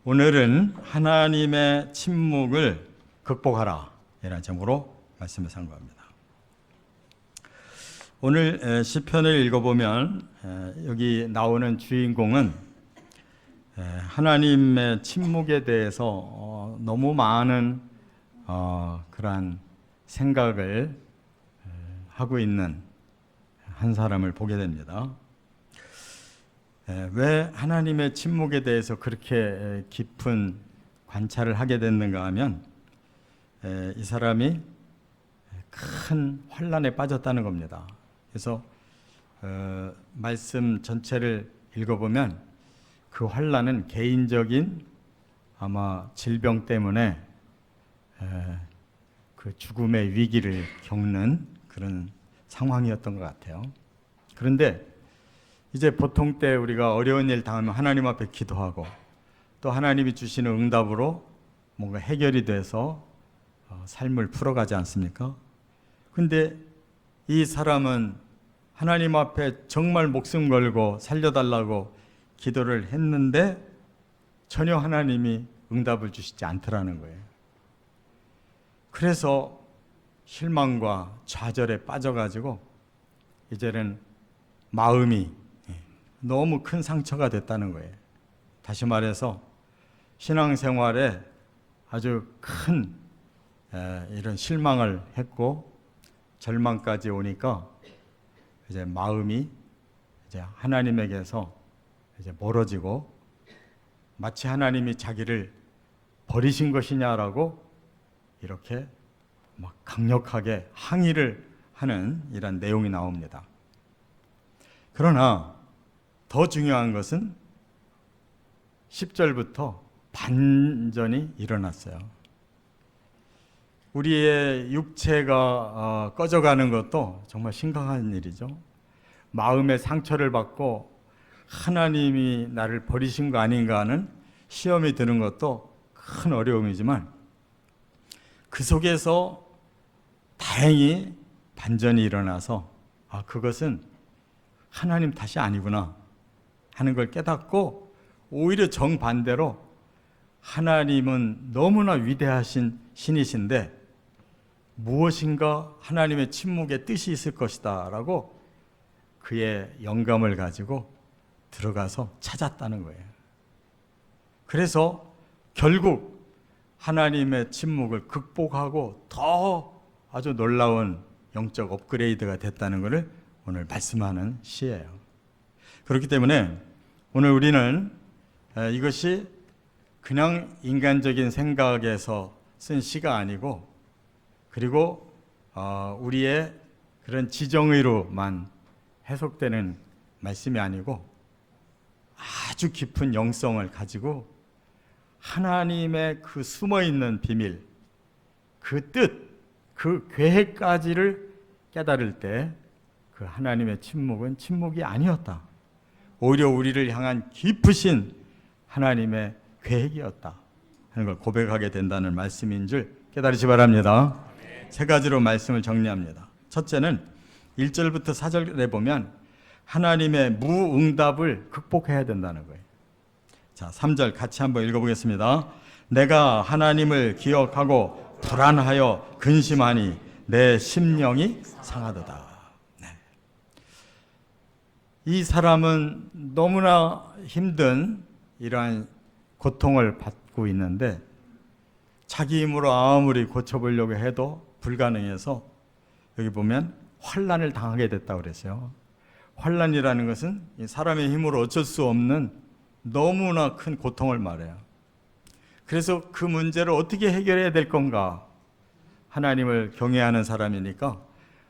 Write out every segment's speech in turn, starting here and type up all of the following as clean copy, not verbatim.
오늘은 하나님의 침묵을 극복하라 이라는 제목으로 말씀을 상고합니다. 오늘 시편을 읽어보면 여기 나오는 주인공은 하나님의 침묵에 대해서 너무 많은 그러한 생각을 하고 있는 한 사람을 보게 됩니다. 왜 하나님의 침묵에 대해서 그렇게 깊은 관찰을 하게 됐는가 하면 이 사람이 큰 환난에 빠졌다는 겁니다. 그래서 말씀 전체를 읽어보면 그 환난은 개인적인 아마 질병 때문에 그 죽음의 위기를 겪는 그런 상황이었던 것 같아요. 그런데 이제 보통 때 우리가 어려운 일 당하면 하나님 앞에 기도하고 또 하나님이 주시는 응답으로 뭔가 해결이 돼서 삶을 풀어가지 않습니까? 근데 이 사람은 하나님 앞에 정말 목숨 걸고 살려달라고 기도를 했는데 전혀 하나님이 응답을 주시지 않더라는 거예요. 그래서 실망과 좌절에 빠져가지고 이제는 마음이 너무 큰 상처가 됐다는 거예요. 다시 말해서 신앙생활에 아주 큰 이런 실망을 했고 절망까지 오니까 이제 마음이 이제 하나님에게서 이제 멀어지고 마치 하나님이 자기를 버리신 것이냐라고 이렇게 막 강력하게 항의를 하는 이런 내용이 나옵니다. 그러나 더 중요한 것은 10절부터 반전이 일어났어요. 우리의 육체가 꺼져가는 것도 정말 심각한 일이죠. 마음의 상처를 받고 하나님이 나를 버리신 거 아닌가 하는 시험이 드는 것도 큰 어려움이지만 그 속에서 다행히 반전이 일어나서 그것은 하나님 탓이 아니구나 하는 걸 깨닫고 오히려 정반대로 하나님은 너무나 위대하신 신이신데 무엇인가 하나님의 침묵에 뜻이 있을 것이다 라고 그의 영감을 가지고 들어가서 찾았다는 거예요. 그래서 결국 하나님의 침묵을 극복하고 더 아주 놀라운 영적 업그레이드가 됐다는 것을 오늘 말씀하는 시예요. 그렇기 때문에 오늘 우리는 이것이 그냥 인간적인 생각에서 쓴 시가 아니고 그리고 우리의 그런 지정의로만 해석되는 말씀이 아니고 아주 깊은 영성을 가지고 하나님의 그 숨어있는 비밀, 그 뜻, 그 계획까지를 깨달을 때 그 하나님의 침묵은 침묵이 아니었다. 오히려 우리를 향한 깊으신 하나님의 계획이었다 하는 걸 고백하게 된다는 말씀인 줄 깨달으시 바랍니다. 세 가지로 말씀을 정리합니다. 첫째는 1절부터 4절에 보면 하나님의 무응답을 극복해야 된다는 거예요. 자, 3절 같이 한번 읽어보겠습니다. 내가 하나님을 기억하고 불안하여 근심하니 내 심령이 상하도다. 이 사람은 너무나 힘든 이러한 고통을 받고 있는데 자기 힘으로 아무리 고쳐보려고 해도 불가능해서 여기 보면 환난을 당하게 됐다고 그랬어요. 환난이라는 것은 사람의 힘으로 어쩔 수 없는 너무나 큰 고통을 말해요. 그래서 그 문제를 어떻게 해결해야 될 건가? 하나님을 경외하는 사람이니까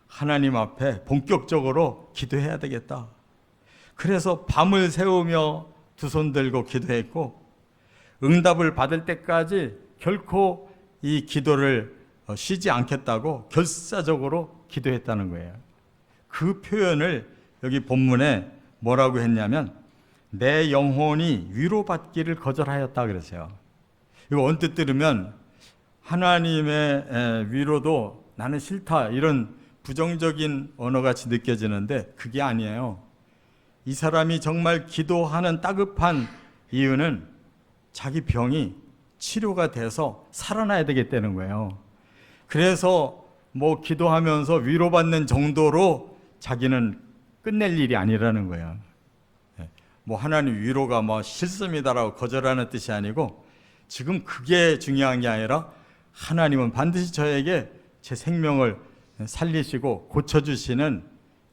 하나님 앞에 본격적으로 기도해야 되겠다. 그래서 밤을 새우며 두 손 들고 기도했고 응답을 받을 때까지 결코 이 기도를 쉬지 않겠다고 결사적으로 기도했다는 거예요. 그 표현을 여기 본문에 뭐라고 했냐면 내 영혼이 위로받기를 거절하였다 그랬어요. 이거 언뜻 들으면 하나님의 위로도 나는 싫다 이런 부정적인 언어같이 느껴지는데 그게 아니에요. 이 사람이 정말 기도하는 따급한 이유는 자기 병이 치료가 돼서 살아나야 되겠다는 거예요. 그래서 뭐 기도하면서 위로받는 정도로 자기는 끝낼 일이 아니라는 거예요. 뭐 하나님 위로가 뭐 싫습니다라고 거절하는 뜻이 아니고, 지금 그게 중요한 게 아니라 하나님은 반드시 저에게 제 생명을 살리시고 고쳐주시는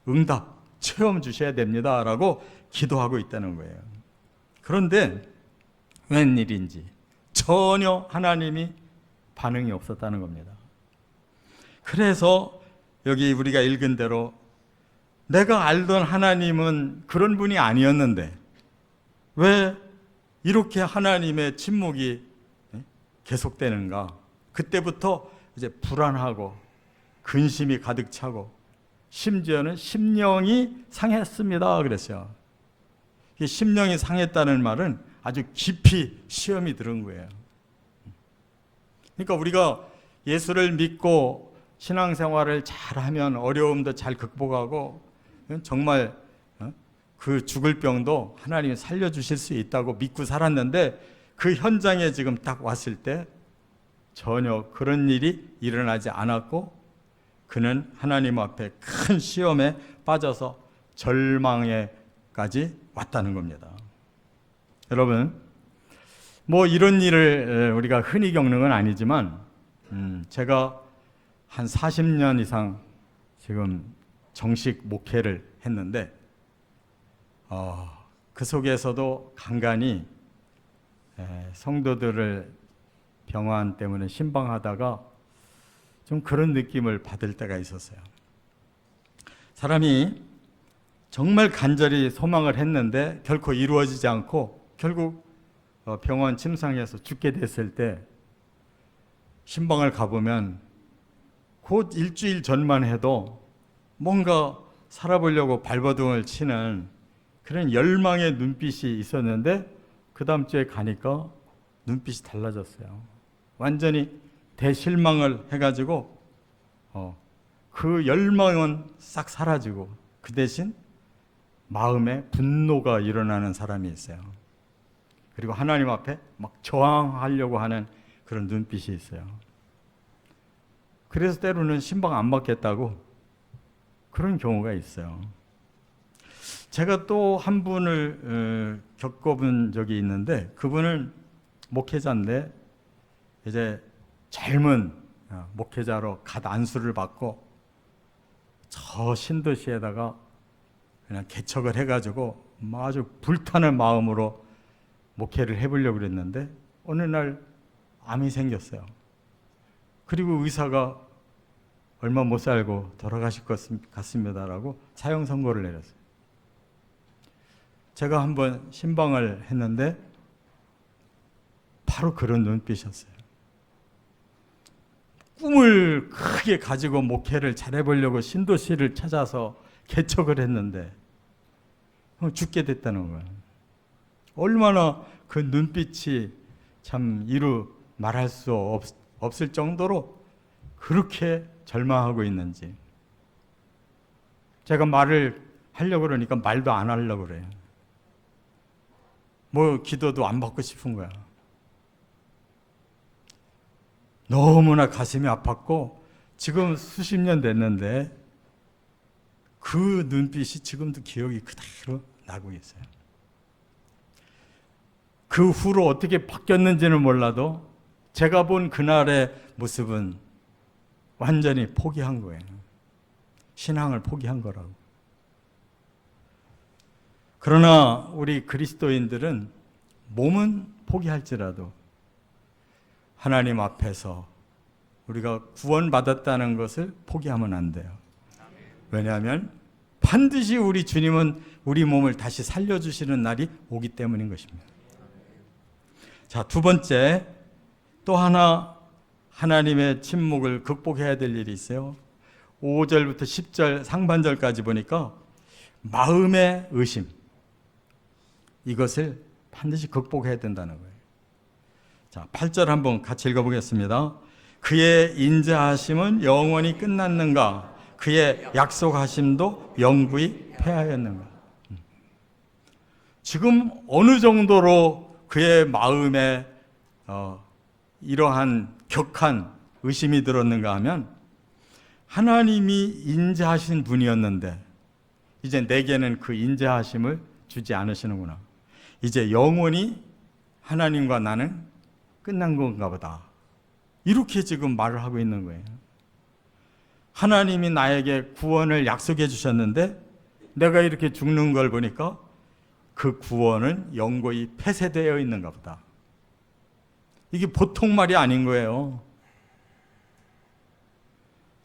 응답, 체험 주셔야 됩니다라고 기도하고 있다는 거예요. 그런데 웬일인지 전혀 하나님이 반응이 없었다는 겁니다. 그래서 여기 우리가 읽은 대로 내가 알던 하나님은 그런 분이 아니었는데 왜 이렇게 하나님의 침묵이 계속되는가? 그때부터 이제 불안하고 근심이 가득 차고 심지어는 심령이 상했습니다 그랬어요. 이 심령이 상했다는 말은 아주 깊이 시험이 들은 거예요. 그러니까 우리가 예수를 믿고 신앙생활을 잘하면 어려움도 잘 극복하고 정말 그 죽을 병도 하나님이 살려주실 수 있다고 믿고 살았는데, 그 현장에 지금 딱 왔을 때 전혀 그런 일이 일어나지 않았고 그는 하나님 앞에 큰 시험에 빠져서 절망에까지 왔다는 겁니다. 여러분, 뭐 이런 일을 우리가 흔히 겪는 건 아니지만 제가 한 40년 이상 지금 정식 목회를 했는데 그 속에서도 간간히 성도들을 병환 때문에 신방하다가 좀 그런 느낌을 받을 때가 있었어요. 사람이 정말 간절히 소망을 했는데 결코 이루어지지 않고 결국 병원 침상에서 죽게 됐을 때 신방을 가보면 곧 일주일 전만 해도 뭔가 살아보려고 발버둥을 치는 그런 열망의 눈빛이 있었는데 그 다음 주에 가니까 눈빛이 달라졌어요. 완전히 대실망을 해가지고 그 열망은 싹 사라지고 그 대신 마음에 분노가 일어나는 사람이 있어요. 그리고 하나님 앞에 막 저항하려고 하는 그런 눈빛이 있어요. 그래서 때로는 신방 안 받겠다고 그런 경우가 있어요. 제가 또 한 분을 겪어본 적이 있는데, 그분은 목회자인데 이제 젊은 목회자로 갓 안수를 받고 저 신도시에다가 그냥 개척을 해가지고 아주 불타는 마음으로 목회를 해보려고 그랬는데 어느 날 암이 생겼어요. 그리고 의사가 얼마 못 살고 돌아가실 것 같습니다라고 사형 선고를 내렸어요. 제가 한번 신방을 했는데 바로 그런 눈빛이었어요. 꿈을 크게 가지고 목회를 잘해보려고 신도시를 찾아서 개척을 했는데 죽게 됐다는 거예요. 얼마나 그 눈빛이 참 이루 말할 수 없을 정도로 그렇게 절망하고 있는지. 제가 말을 하려고 그러니까 말도 안 하려고 그래요. 뭐 기도도 안 받고 싶은 거야. 너무나 가슴이 아팠고 지금 수십 년 됐는데 그 눈빛이 지금도 기억이 그대로 나고 있어요. 그 후로 어떻게 바뀌었는지는 몰라도 제가 본 그날의 모습은 완전히 포기한 거예요. 신앙을 포기한 거라고. 그러나 우리 그리스도인들은 몸은 포기할지라도 하나님 앞에서 우리가 구원받았다는 것을 포기하면 안 돼요. 왜냐하면 반드시 우리 주님은 우리 몸을 다시 살려주시는 날이 오기 때문인 것입니다. 자, 두 번째, 또 하나 하나님의 침묵을 극복해야 될 일이 있어요. 5절부터 10절 상반절까지 보니까 마음의 의심, 이것을 반드시 극복해야 된다는 거예요. 자, 8절 한번 같이 읽어보겠습니다. 그의 인자하심은 영원히 끝났는가? 그의 약속하심도 영구히 패하였는가? 지금 어느 정도로 그의 마음에 이러한 격한 의심이 들었는가 하면 하나님이 인자하신 분이었는데 이제 내게는 그 인자하심을 주지 않으시는구나. 이제 영원히 하나님과 나는 끝난 건가 보다. 이렇게 지금 말을 하고 있는 거예요. 하나님이 나에게 구원을 약속해 주셨는데 내가 이렇게 죽는 걸 보니까 그 구원은 영고히 폐쇄되어 있는가 보다. 이게 보통 말이 아닌 거예요.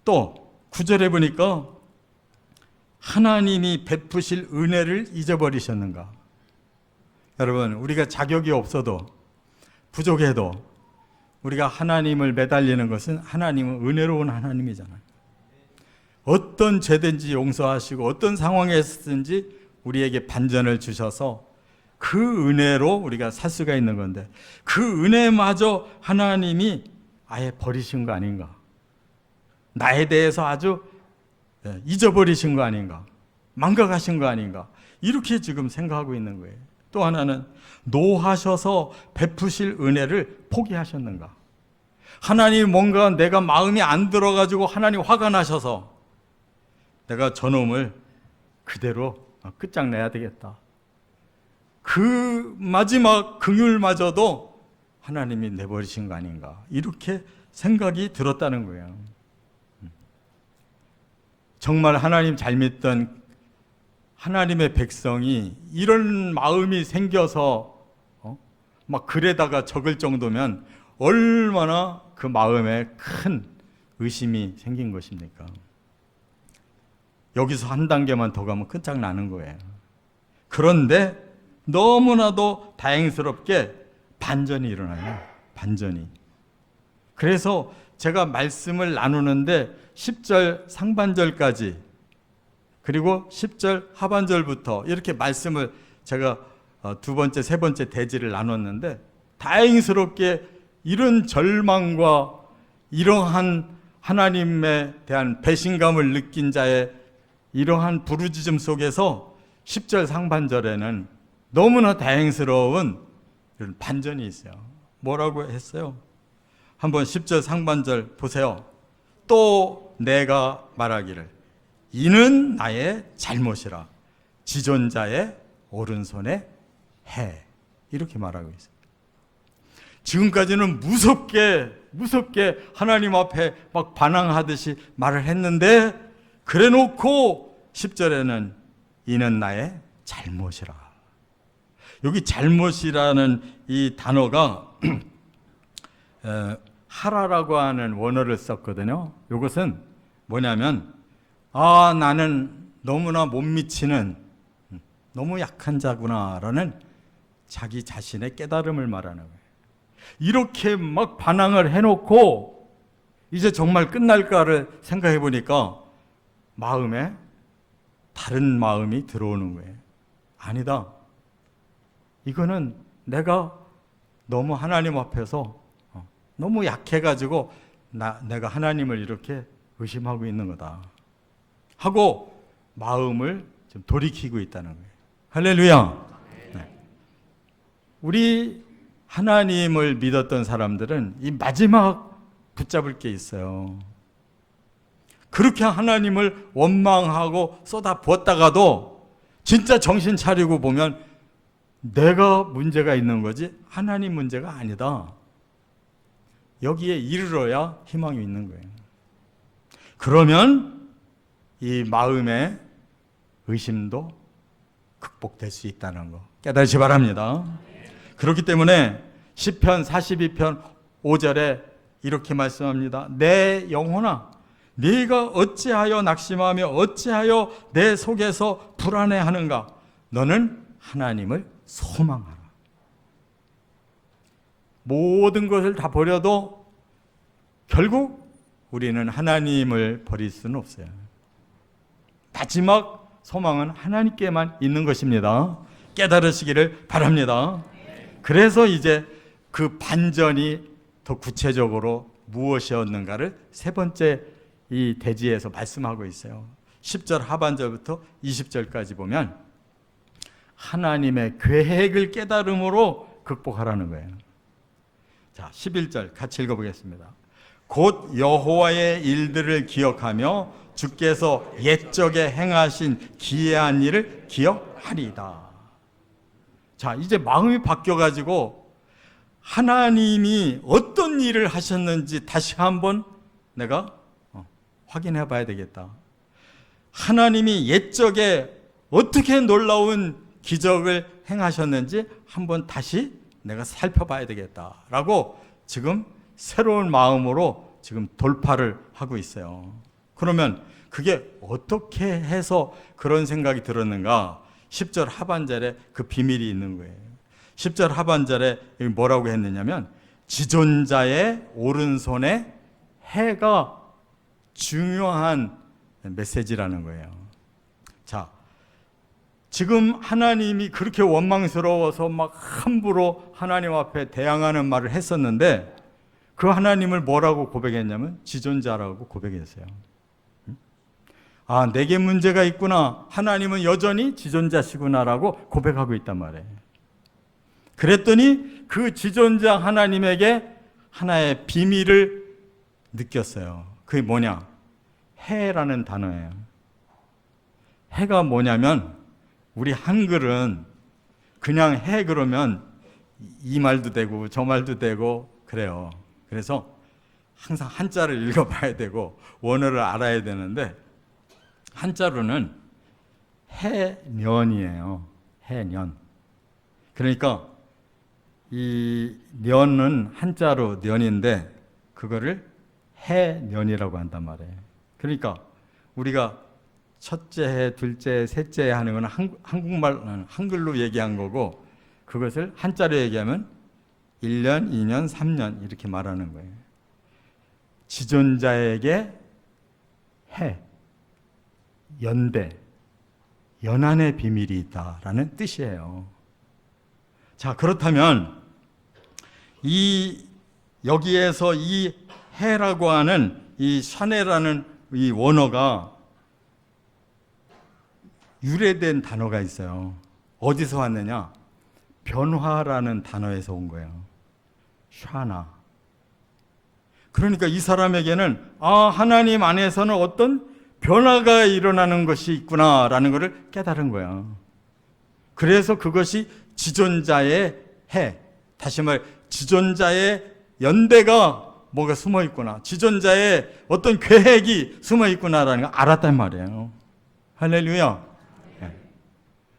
또 9절에 보니까 하나님이 베푸실 은혜를 잊어버리셨는가. 여러분, 우리가 자격이 없어도 부족해도 우리가 하나님을 매달리는 것은 하나님은 은혜로운 하나님이잖아요. 어떤 죄든지 용서하시고 어떤 상황에 있든지 우리에게 반전을 주셔서 그 은혜로 우리가 살 수가 있는 건데 그 은혜마저 하나님이 아예 버리신 거 아닌가. 나에 대해서 아주 잊어버리신 거 아닌가. 망각하신 거 아닌가. 이렇게 지금 생각하고 있는 거예요. 또 하나는 노하셔서 베푸실 은혜를 포기하셨는가. 하나님 뭔가 내가 마음이 안 들어가지고 하나님 화가 나셔서 내가 저놈을 그대로 끝장내야 되겠다. 그 마지막 긍휼마저도 하나님이 내버리신 거 아닌가. 이렇게 생각이 들었다는 거예요. 정말 하나님 잘 믿던 하나님의 백성이 이런 마음이 생겨서 막 글에다가 적을 정도면 얼마나 그 마음에 큰 의심이 생긴 것입니까? 여기서 한 단계만 더 가면 끝장나는 거예요. 그런데 너무나도 다행스럽게 반전이 일어나요. 반전이. 그래서 제가 말씀을 나누는데 10절 상반절까지 그리고 10절 하반절부터 이렇게 말씀을 제가 두 번째, 세 번째 대지를 나눴는데 다행스럽게 이런 절망과 이러한 하나님에 대한 배신감을 느낀 자의 이러한 부르짖음 속에서 10절 상반절에는 너무나 다행스러운 이런 반전이 있어요. 뭐라고 했어요? 한번 10절 상반절 보세요. 또 내가 말하기를 이는 나의 잘못이라 지존자의 오른손에 해. 이렇게 말하고 있어요. 지금까지는 무섭게 하나님 앞에 막 반항하듯이 말을 했는데 그래 놓고 10절에는 이는 나의 잘못이라. 여기 잘못이라는 이 단어가 하라라고 하는 원어를 썼거든요. 이것은 뭐냐면 나는 너무나 못 미치는 너무 약한 자구나라는 자기 자신의 깨달음을 말하는 거예요. 이렇게 막 반항을 해놓고 이제 정말 끝날까를 생각해 보니까 마음에 다른 마음이 들어오는 거예요. 아니다. 이거는 내가 너무 하나님 앞에서 너무 약해가지고 내가 하나님을 이렇게 의심하고 있는 거다 하고 마음을 좀 돌이키고 있다는 거예요. 할렐루야. 네. 우리 하나님을 믿었던 사람들은 이 마지막 붙잡을 게 있어요. 그렇게 하나님을 원망하고 쏟아 부었다가도 진짜 정신 차리고 보면 내가 문제가 있는 거지 하나님 문제가 아니다. 여기에 이르러야 희망이 있는 거예요. 그러면 이 마음의 의심도 극복될 수 있다는 거 깨달으시 바랍니다. 그렇기 때문에 시편 42편 5절에 이렇게 말씀합니다. 내 영혼아 네가 어찌하여 낙심하며 어찌하여 내 속에서 불안해하는가. 너는 하나님을 소망하라. 모든 것을 다 버려도 결국 우리는 하나님을 버릴 수는 없어요. 마지막 소망은 하나님께만 있는 것입니다. 깨달으시기를 바랍니다. 그래서 이제 그 반전이 더 구체적으로 무엇이었는가를 세 번째 이 대지에서 말씀하고 있어요. 10절 하반절부터 20절까지 보면 하나님의 계획을 깨달음으로 극복하라는 거예요. 자, 11절 같이 읽어보겠습니다. 곧 여호와의 일들을 기억하며 주께서 옛적에 행하신 기이한 일을 기억하리이다. 자, 이제 마음이 바뀌어가지고 하나님이 어떤 일을 하셨는지 다시 한번 내가 확인해 봐야 되겠다. 하나님이 옛적에 어떻게 놀라운 기적을 행하셨는지 한번 다시 내가 살펴봐야 되겠다라고 지금 새로운 마음으로 지금 돌파를 하고 있어요. 그러면 그게 어떻게 해서 그런 생각이 들었는가? 10절 하반절에 그 비밀이 있는 거예요. 10절 하반절에 뭐라고 했느냐면 지존자의 오른손에 해가 중요한 메시지라는 거예요. 자, 지금 하나님이 그렇게 원망스러워서 막 함부로 하나님 앞에 대항하는 말을 했었는데 그 하나님을 뭐라고 고백했냐면 지존자라고 고백했어요. 아, 내게 문제가 있구나. 하나님은 여전히 지존자시구나라고 고백하고 있단 말이에요. 그랬더니 그 지존자 하나님에게 하나의 비밀을 느꼈어요. 그게 뭐냐? 해라는 단어예요. 해가 뭐냐면 우리 한글은 그냥 해 그러면 이 말도 되고 저 말도 되고 그래요. 그래서 항상 한자를 읽어봐야 되고 원어를 알아야 되는데 한자로는 해년이에요. 해년. 그러니까 이 년은 한자로 년인데 그거를 해년이라고 한단 말이에요. 그러니까 우리가 첫째 해, 둘째 해, 셋째 해 하는 건 한국말, 한글로 얘기한 거고 그것을 한자로 얘기하면 1년, 2년, 3년 이렇게 말하는 거예요. 지존자에게 해, 연대, 연한의 비밀이 있다라는 뜻이에요. 자, 그렇다면 여기에서 이 해라고 하는 이 샤네라는 이 원어가 유래된 단어가 있어요. 어디서 왔느냐? 변화라는 단어에서 온 거예요. 샤나. 그러니까 이 사람에게는 하나님 안에서는 어떤 변화가 일어나는 것이 있구나라는 것을 깨달은 거예요. 그래서 그것이 지존자의 해, 다시 말 지존자의 연대가 뭐가 숨어 있구나, 지존자의 어떤 계획이 숨어 있구나라는 걸 알았단 말이에요. 할렐루야.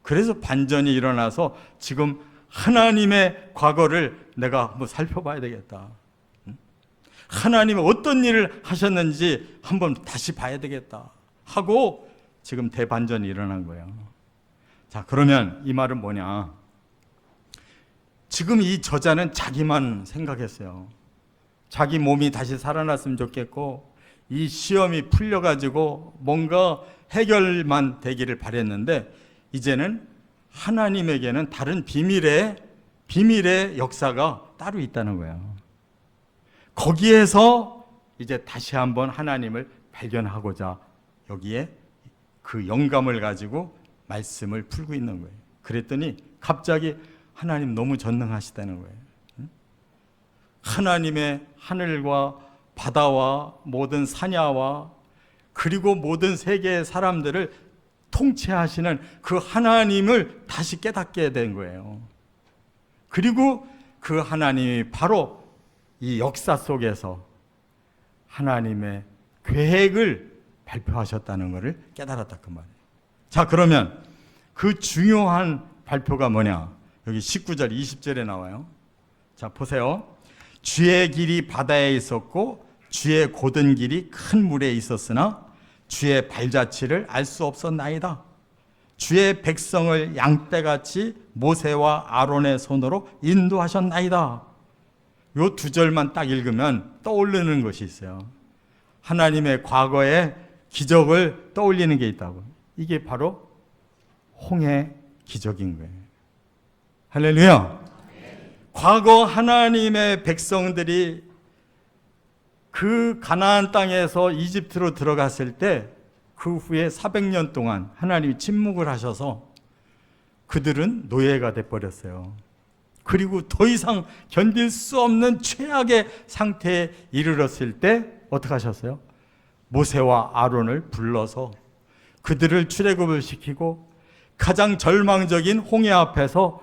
그래서 반전이 일어나서 지금 하나님의 과거를 내가 한번 살펴봐야 되겠다. 하나님이 어떤 일을 하셨는지 한번 다시 봐야 되겠다 하고 지금 대반전이 일어난 거예요. 자, 그러면 이 말은 뭐냐? 지금 이 저자는 자기만 생각했어요. 자기 몸이 다시 살아났으면 좋겠고 이 시험이 풀려가지고 뭔가 해결만 되기를 바랬는데 이제는 하나님에게는 다른 비밀의 역사가 따로 있다는 거예요. 거기에서 이제 다시 한번 하나님을 발견하고자 여기에 그 영감을 가지고 말씀을 풀고 있는 거예요. 그랬더니 갑자기 하나님 너무 전능하시다는 거예요. 하나님의 하늘과 바다와 모든 사냐와 그리고 모든 세계의 사람들을 통치하시는 그 하나님을 다시 깨닫게 된 거예요. 그리고 그 하나님이 바로 이 역사 속에서 하나님의 계획을 발표하셨다는 것을 깨달았다 그 말이에요. 자, 그러면 그 중요한 발표가 뭐냐? 여기 19절 20절에 나와요. 자, 보세요. 주의 길이 바다에 있었고 주의 곧은 길이 큰 물에 있었으나 주의 발자취를 알 수 없었나이다. 주의 백성을 양떼같이 모세와 아론의 손으로 인도하셨나이다. 요 두 절만 딱 읽으면 떠오르는 것이 있어요. 하나님의 과거의 기적을 떠올리는 게 있다고. 이게 바로 홍해 기적인 거예요. 할렐루야. 과거 하나님의 백성들이 그 가나안 땅에서 이집트로 들어갔을 때 그 후에 400년 동안 하나님이 침묵을 하셔서 그들은 노예가 돼버렸어요. 그리고 더 이상 견딜 수 없는 최악의 상태에 이르렀을 때 어떻게 하셨어요? 모세와 아론을 불러서 그들을 출애굽을 시키고 가장 절망적인 홍해 앞에서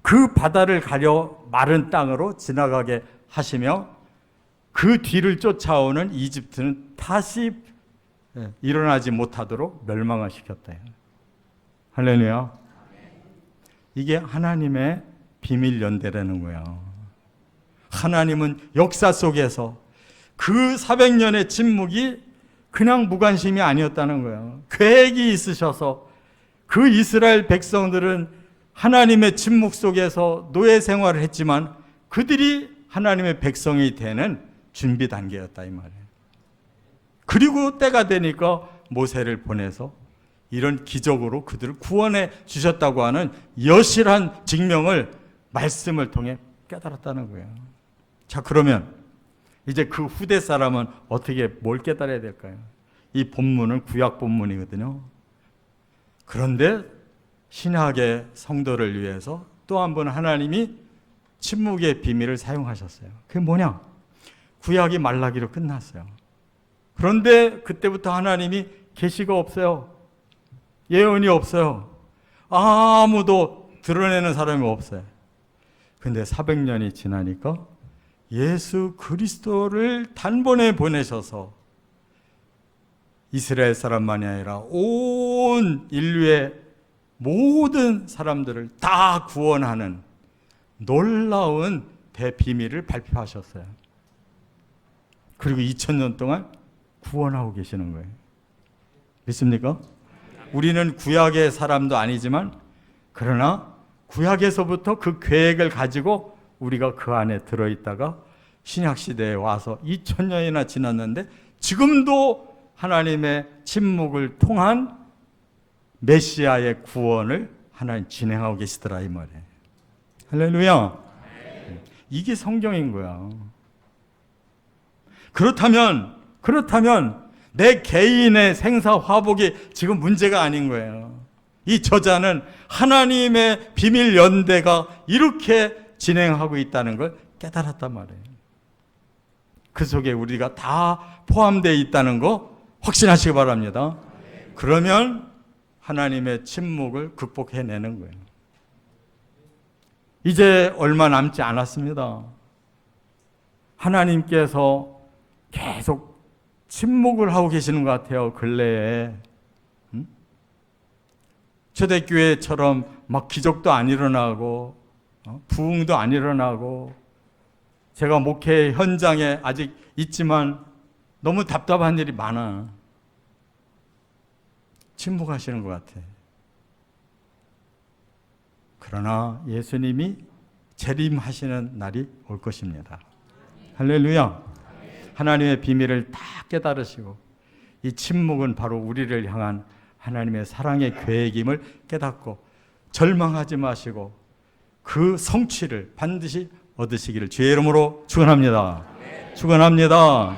그 바다를 가려 마른 땅으로 지나가게 하시며 그 뒤를 쫓아오는 이집트는 다시 일어나지 못하도록 멸망을 시켰다. 할렐루야. 이게 하나님의 비밀 연대라는 거예요. 하나님은 역사 속에서 그 400년의 침묵이 그냥 무관심이 아니었다는 거예요. 계획이 있으셔서 그 이스라엘 백성들은 하나님의 침묵 속에서 노예 생활을 했지만 그들이 하나님의 백성이 되는 준비 단계였다 이 말이에요. 그리고 때가 되니까 모세를 보내서 이런 기적으로 그들을 구원해 주셨다고 하는 여실한 증명을 말씀을 통해 깨달았다는 거예요. 자, 그러면 이제 그 후대 사람은 어떻게 뭘 깨달아야 될까요? 이 본문은 구약 본문이거든요. 그런데 신약의 성도를 위해서 또 한 번 하나님이 침묵의 비밀을 사용하셨어요. 그게 뭐냐? 구약이 말라기로 끝났어요. 그런데 그때부터 하나님이 계시가 없어요. 예언이 없어요. 아무도 드러내는 사람이 없어요. 근데 400년이 지나니까 예수 그리스도를 단번에 보내셔서 이스라엘 사람만이 아니라 온 인류의 모든 사람들을 다 구원하는 놀라운 대비밀을 발표하셨어요. 그리고 2000년 동안 구원하고 계시는 거예요. 믿습니까? 우리는 구약의 사람도 아니지만 그러나 구약에서부터 그 계획을 가지고 우리가 그 안에 들어있다가 신약시대에 와서 2000년이나 지났는데 지금도 하나님의 침묵을 통한 메시아의 구원을 하나님 진행하고 계시더라 이 말이에요. 할렐루야. 이게 성경인 거야. 그렇다면 내 개인의 생사 화복이 지금 문제가 아닌 거예요. 이 저자는 하나님의 비밀 연대가 이렇게 진행하고 있다는 걸 깨달았단 말이에요. 그 속에 우리가 다 포함되어 있다는 거 확신하시기 바랍니다. 그러면 하나님의 침묵을 극복해내는 거예요. 이제 얼마 남지 않았습니다. 하나님께서 계속 침묵을 하고 계시는 것 같아요. 근래에 초대교회처럼 막 기적도 안 일어나고 부흥도 안 일어나고 제가 목회 현장에 아직 있지만 너무 답답한 일이 많아. 침묵하시는 것 같아. 그러나 예수님이 재림하시는 날이 올 것입니다. 할렐루야. 하나님의 비밀을 다 깨달으시고 이 침묵은 바로 우리를 향한 하나님의 사랑의 계획임을 깨닫고 절망하지 마시고 그 성취를 반드시 얻으시기를 주의 이름으로 축원합니다. 축원합니다.